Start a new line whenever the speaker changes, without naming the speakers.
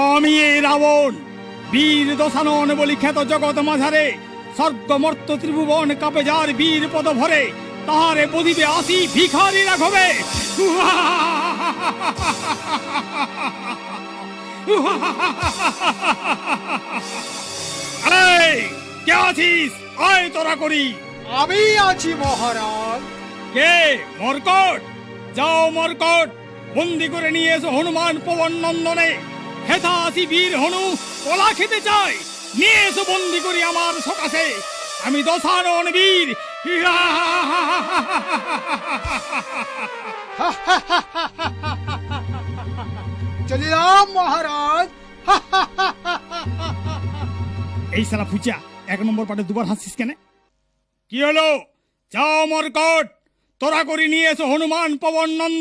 আমি এই রাবণ বীর দশানন বলি খ্যাত জগৎ মাঝারে স্বর্গ মর্ত ত্রিভুবন কাপে যার বীর পদ ভরে তাহারে বধিবে আসি ভিখারি রাঘবে। এই কে আছিস? আয় তোরা করি।
আমি আছি মহারাজ।
কে? মর্কট। যাও মর্কট, বন্দি করে নিয়ে এসো হনুমান পবন নন্দনে। হেথা আসি বীর হনু কলা খেতে চাই, নিয়ে এসো বন্দি করি আমার সকাশে। আমি দশানন বীর।
চলিলাম মহারাজ।
এই শালা ফুচা, 1 নম্বর পাটে দুবার হাসিস কেন? কি হলো? যাও মর্কট, তোরা করি নিয়ে এসো হনুমান পবন নন্দনে।